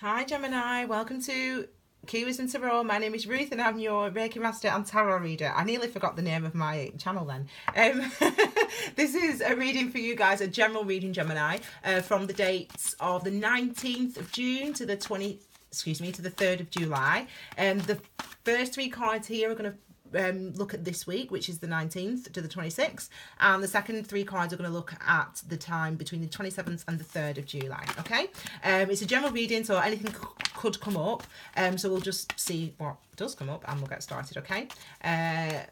Hi Gemini, welcome to Kiwis and Tarot. My name is Ruth and I'm your Reiki Master and Tarot reader. I nearly forgot the name of my channel then. This is a reading for you guys, a general reading, Gemini, from the dates of the 19th of June to the 3rd of July. The first three cards here are going to look at this week, which is the 19th to the 26th, and the second three cards are going to look at the time between the 27th and the 3rd of July. Okay, it's a general reading, so anything could come up, so we'll just see what does come up and we'll get started. Okay, I'm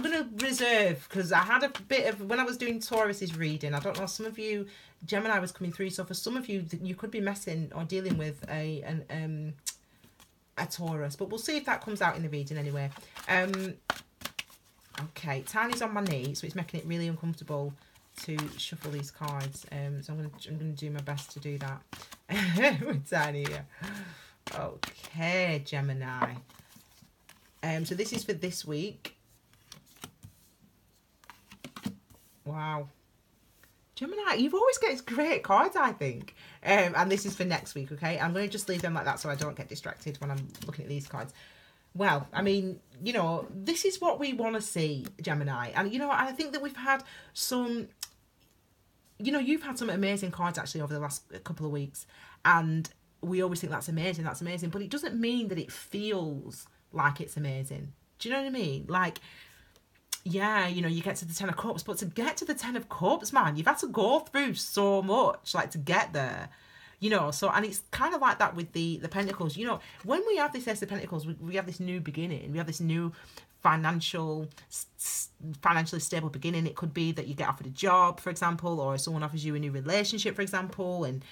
going to reserve, because I had a bit of, when I was doing Taurus's reading, I don't know, some of you, Gemini was coming through, so for some of you, you could be messing or dealing with a Taurus, but we'll see if that comes out in the reading anyway. Okay, Tiny's on my knee, so it's making it really uncomfortable to shuffle these cards. So I'm gonna do my best to do that with Tiny here. Okay, Gemini. So this is for this week. Wow. Gemini, you've always got great cards, I think. And this is for next week, okay? I'm going to just leave them like that so I don't get distracted when I'm looking at these cards. Well, I mean, you know, this is what we want to see, Gemini. And, you know, I think that we've had some, you know, you've had some amazing cards actually over the last couple of weeks. And we always think that's amazing, that's amazing. But it doesn't mean that it feels like it's amazing. Do you know what I mean? Like, yeah, you know, you get to the 10 of Cups, but to get to the 10 of Cups, man, you've had to go through so much, like, to get there, you know. So, and it's kind of like that with the Pentacles, you know. When we have this Ace of Pentacles, we have this new beginning, we have this new financially stable beginning. It could be that you get offered a job, for example, or someone offers you a new relationship, for example, and,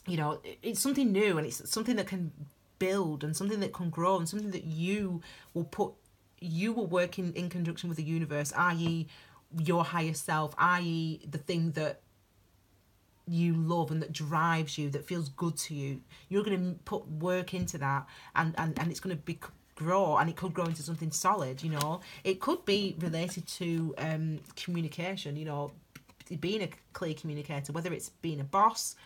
you know, it's something new, and it's something that can build, and something that can grow, and something that you will work in conjunction with the universe, i.e. your higher self, i.e. the thing that you love and that drives you, that feels good to you. You're going to put work into that, and it's going to grow, and it could grow into something solid, you know. It could be related to communication, you know, being a clear communicator, whether it's being a boss,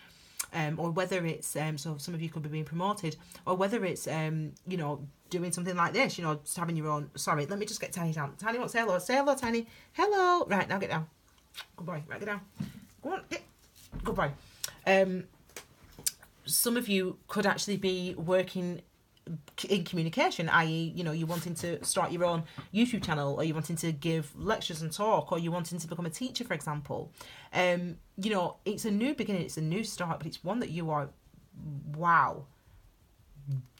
or whether it's, so some of you could be being promoted, or whether it's, you know, doing something like this, you know, just having your own, sorry, let me just get Tiny down. Tiny wants to say hello. Say hello, Tiny. Hello. Right, now get down. Good boy. Right, get down. Go on. Get. Good boy. Some of you could actually be working in communication, i.e., you know, you're wanting to start your own YouTube channel, or you're wanting to give lectures and talk, or you're wanting to become a teacher, for example. You know, it's a new beginning, it's a new start, but it's one that you are, wow,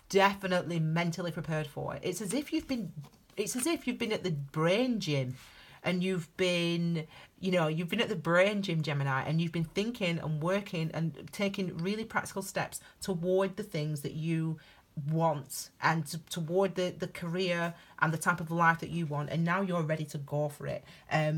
definitely mentally prepared for. It's as if you've been at the brain gym, and you've been at the brain gym, Gemini, and you've been thinking and working and taking really practical steps toward the things that you want, and toward the career and the type of life that you want, and now you're ready to go for it.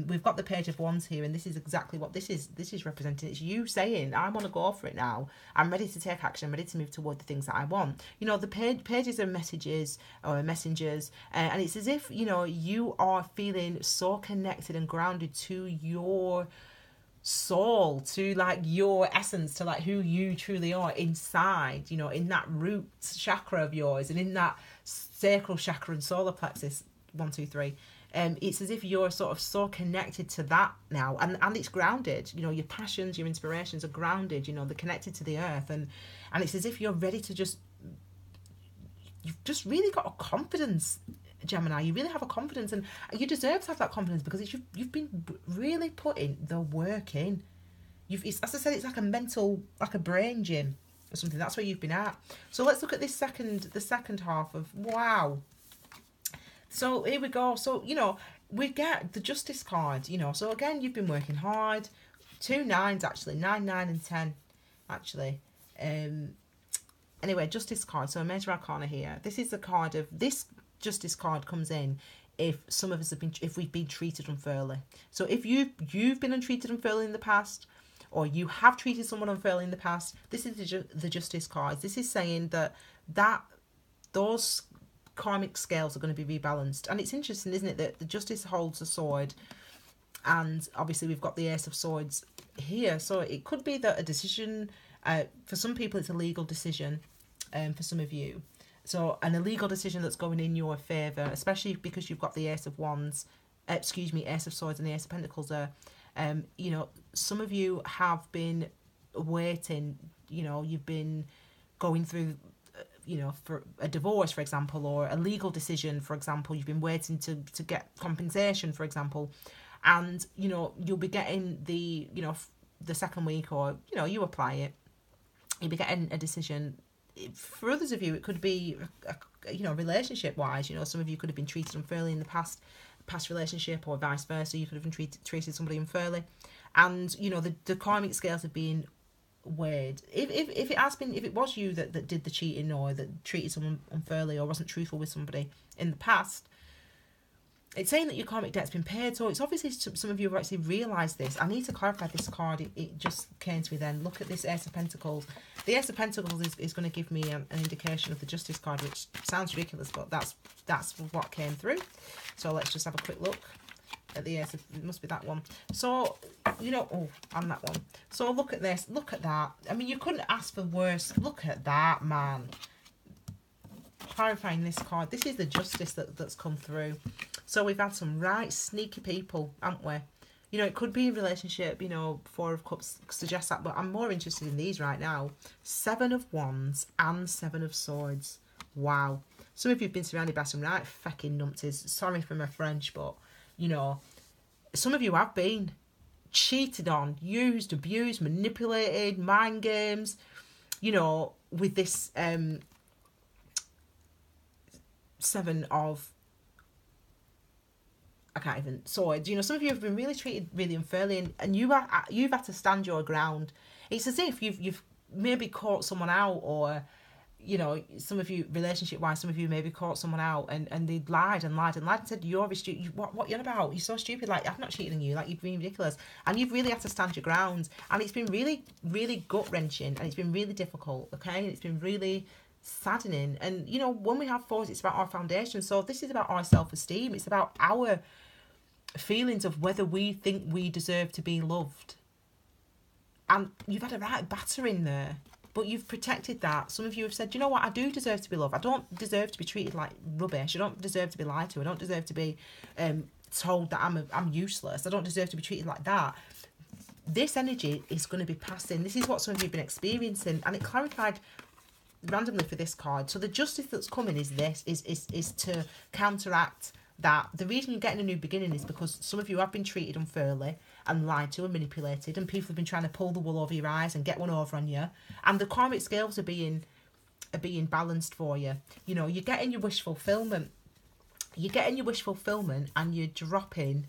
We've got the Page of Wands here, and this is exactly what this is representing. It's you saying, I want to go for it now. I'm ready to take action. I'm ready to move toward the things that I want. You know, the pages are messages or messengers, and it's as if, you know, you are feeling so connected and grounded to your soul, to like your essence, to like who you truly are inside, you know, in that root chakra of yours, and in that sacral chakra and solar plexus, 1, 2, 3. It's as if you're sort of so connected to that now, and it's grounded. You know, your passions, your inspirations are grounded, you know, they're connected to the earth, and it's as if you're ready to you've just really got a confidence, Gemini. You really have a confidence, and you deserve to have that confidence, because you've been really putting the work in. As I said, it's like a mental, like a brain gym or something. That's where you've been at. So let's look at the second half of, wow. So here we go. So, you know, we get the Justice card, you know. So again, you've been working hard. 2 9s actually, 9, 9 and 10 actually. Anyway, Justice card. So a Major Arcana here. This is the card of this. Justice card comes in if some of us if we've been treated unfairly. So if you've been untreated unfairly in the past, or you have treated someone unfairly in the past, this is the Justice card. This is saying that those karmic scales are going to be rebalanced. And it's interesting, isn't it, that the Justice holds a sword, and obviously we've got the Ace of Swords here. So it could be that a decision, for some people it's a legal decision, for some of you. So an illegal decision that's going in your favour, especially because you've got the Ace of Wands, Ace of Swords and the Ace of Pentacles there. You know, some of you have been waiting, you know, you've been going through, you know, for a divorce, for example, or a legal decision, for example. You've been waiting to get compensation, for example. And, you know, you'll be getting the, you know, the second week, or, you know, you apply it, you'll be getting a decision. For others of you, it could be, you know, relationship-wise. You know, some of you could have been treated unfairly in the past relationship, or vice versa. You could have been treated somebody unfairly. And, you know, the karmic scales have been weighed. If it was you that did the cheating, or that treated someone unfairly, or wasn't truthful with somebody in the past, it's saying that your karmic debt's been paid. So it's obviously some of you have actually realised this. I need to clarify this card. It just came to me then. Look at this Ace of Pentacles. The Ace of Pentacles is going to give me an indication of the Justice card, which sounds ridiculous, but that's what came through. So let's just have a quick look at the Ace of, it must be that one. So, you know, oh, and that one. So look at this, look at that. I mean, you couldn't ask for worse. Look at that, man. Clarifying this card. This is the Justice that's come through. So we've had some right sneaky people, haven't we? You know, it could be a relationship, you know, Four of Cups suggests that, but I'm more interested in these right now. Seven of Wands and Seven of Swords. Wow. Some of you have been surrounded by some right fecking numpties. Sorry for my French, but, you know, some of you have been cheated on, used, abused, manipulated, mind games, you know, with this Seven of, I can't even, swords. You know, some of you have been really treated really unfairly, and you've had to stand your ground. It's as if you've maybe caught someone out, or, you know, some of you, relationship-wise, some of you maybe caught someone out, and they lied and said, you're stupid, what you're on about? You're so stupid, like, I've not cheated on you, like, you've been ridiculous. And you've really had to stand your ground, and it's been really, really gut-wrenching, and it's been really difficult, okay? It's been really saddening. And, you know, when we have fours, it's about our foundation. So this is about our self-esteem. It's about our feelings of whether we think we deserve to be loved. And you've had a right battering there, but you've protected that. Some of you have said, you know what, I do deserve to be loved. I don't deserve to be treated like rubbish. I don't deserve to be lied to. I don't deserve to be told that I'm useless. I don't deserve to be treated like that. This energy is going to be passing. This is what some of you have been experiencing, and it clarified randomly for this card. So the Justice that's coming is this, is to counteract that. The reason you're getting a new beginning is because some of you have been treated unfairly and lied to and manipulated, and people have been trying to pull the wool over your eyes and get one over on you, and the karmic scales are being balanced for you. You know, you're getting your wish fulfillment. You're getting your wish fulfillment, and you're dropping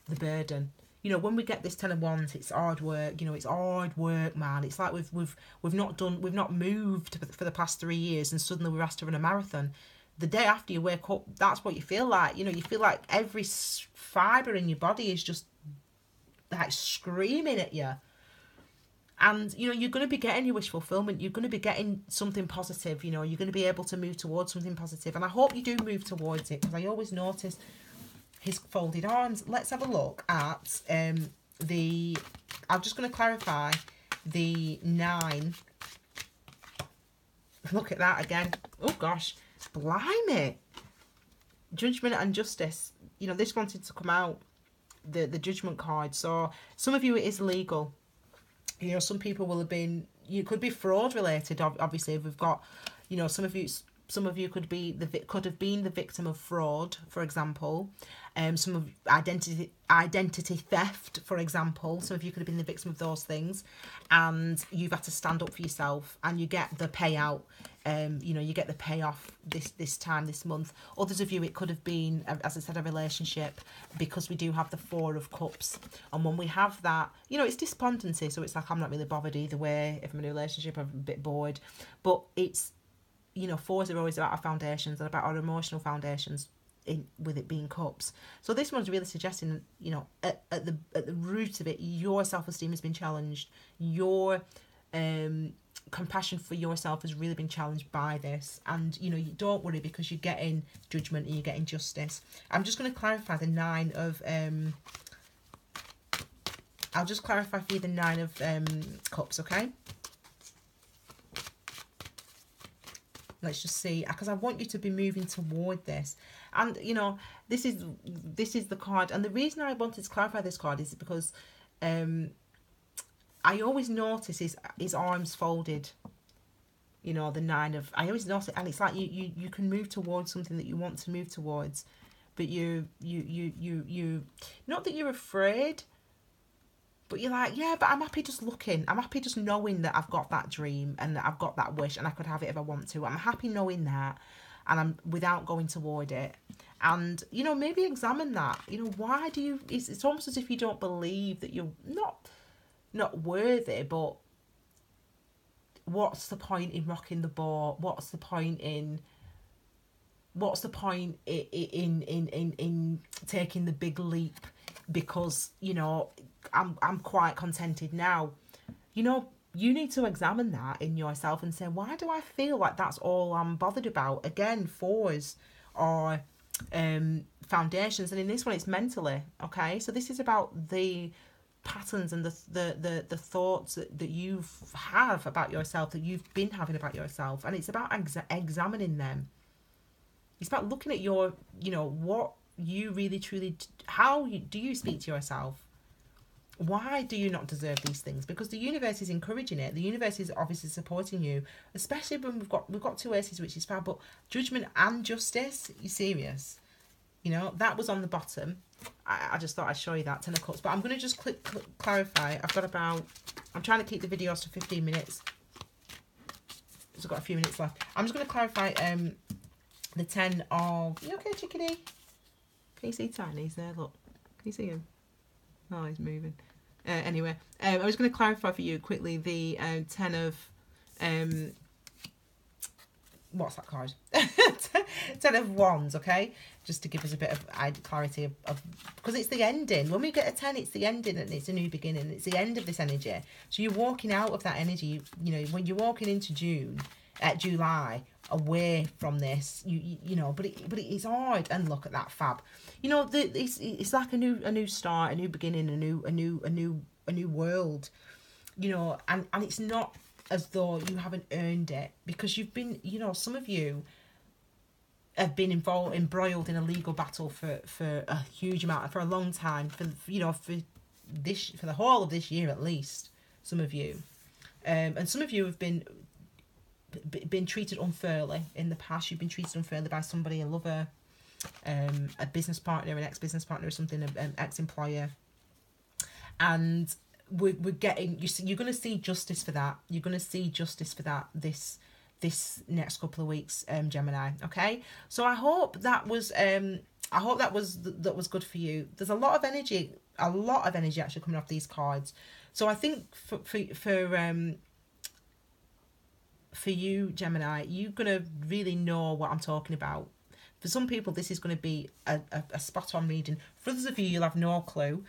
the burden. You know, when we get this Ten of Wands, it's hard work. You know, it's hard work, man. It's like we've not moved for the past 3 years, and suddenly we're asked to run a marathon. The day after you wake up, that's what you feel like. You know, you feel like every fibre in your body is just like screaming at you. And, you know, you're going to be getting your wish fulfillment. You're going to be getting something positive. You know, you're going to be able to move towards something positive. And I hope you do move towards it, because I always notice his folded arms. Let's have a look at I'm just going to clarify the 9. Look at that again. Oh, gosh. Blimey. Judgment and Justice. You know, this wanted to come out, the Judgment card. So some of you, it is legal. You know, some people will have been, you could be fraud related. Obviously, we've got, you know, some of you could have been the victim of fraud, for example. Some of identity theft, for example. Some of you could have been the victim of those things, and you've had to stand up for yourself, and you get the payout. You know, you get the payoff this month. Others of you, it could have been, as I said, a relationship, because we do have the Four of Cups. And when we have that, you know, it's despondency. So it's like, I'm not really bothered either way. If I'm in a relationship, I'm a bit bored. But it's, you know, fours are always about our foundations and about our emotional foundations, with it being cups. So this one's really suggesting, you know, at the root of it, your self-esteem has been challenged. Your compassion for yourself has really been challenged by this. And, you know, you don't worry, because you're getting judgment and you're getting justice. I'm just going to clarify the 9 of I'll just clarify for you the Nine of Cups, okay? Let's just see, because I want you to be moving toward this. And, you know, this is the card. And the reason I wanted to clarify this card is because I always notice his arms folded. You know, the I always notice it. And it's like you can move towards something that you want to move towards. But you not that you're afraid, but you're like, yeah, but I'm happy just looking. I'm happy just knowing that I've got that dream and that I've got that wish and I could have it if I want to. I'm happy knowing that, and I'm without going toward it. And, you know, maybe examine that. You know, why do you, it's almost as if you don't believe that you're not worthy, but what's the point in rocking the boat? What's the point in taking the big leap? Because, you know, I'm quite contented now. You know, you need to examine that in yourself and say, why do I feel like that's all I'm bothered about? Again, fours or foundations, and in this one it's mentally, okay? So this is about the patterns and the thoughts that you have about yourself, that you've been having about yourself, and it's about examining them. It's about looking at your, you know, what you really truly, do you speak to yourself? Why do you not deserve these things? Because the universe is encouraging it. The universe is obviously supporting you, especially when we've got two aces, which is fab. But judgment and justice, you serious? You know, that was on the bottom. I just thought I'd show you that, 10 of Cups. But I'm going to just clarify. I'm trying to keep the videos to 15 minutes. So I've got a few minutes left. I'm just going to clarify the 10 of... You okay, chickadee? Can you see Tiny's there? Look. Can you see him? Oh, he's moving. Anyway, I was going to clarify for you quickly the 10 of... what's that card? 10 of Wands, okay? Just to give us a bit of clarity of... Because it's the ending. When we get a 10, it's the ending and it's a new beginning. It's the end of this energy. So you're walking out of that energy. You know, when you're walking into July, away from this, you know, but it's hard. And look at that, fab. You know, it's like a new start, a new beginning, a new world. You know, and it's not as though you haven't earned it, because you've been, you know, some of you have been embroiled in a legal battle for a huge amount, for a long time, for the whole of this year at least. Some of you, and some of you have been treated unfairly in the past. You've been treated unfairly by somebody, a lover, a business partner, an ex-business partner or something, an ex-employer, and we're getting, you're going to see justice for that. You're going to see justice for that this next couple of weeks, Gemini. Okay, so I hope that was good for you. There's a lot of energy actually coming off these cards. So I think for you, Gemini, you're going to really know what I'm talking about. For some people, this is going to be a spot-on reading. For others of you, you'll have no clue.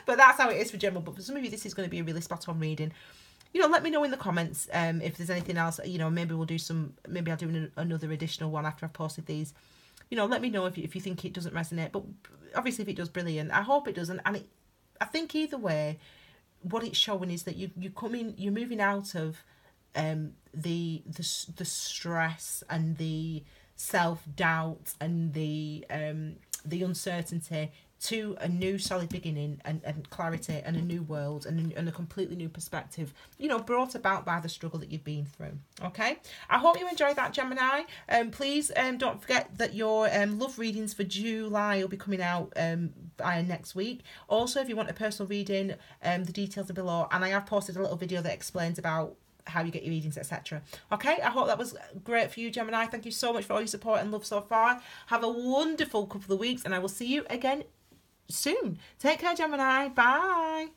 But that's how it is for general. But for some of you, this is going to be a really spot-on reading. You know, let me know in the comments if there's anything else. You know, maybe I'll do another additional one after I've posted these. You know, let me know if you think it doesn't resonate. But obviously, if it does, brilliant. I hope it doesn't. And I think either way, what it's showing is that you're moving out of the stress and the self-doubt and the uncertainty to a new solid beginning and clarity and a new world and a completely new perspective, you know, brought about by the struggle that you've been through. Okay, I hope you enjoyed that, Gemini. Please don't forget that your love readings for July will be coming out by next week. Also, if you want a personal reading, the details are below, and I have posted a little video that explains about how you get your readings, etc. Okay, I hope that was great for you, Gemini. Thank you so much for all your support and love so far. Have a wonderful couple of weeks, and I will see you again soon. Take care, Gemini. Bye.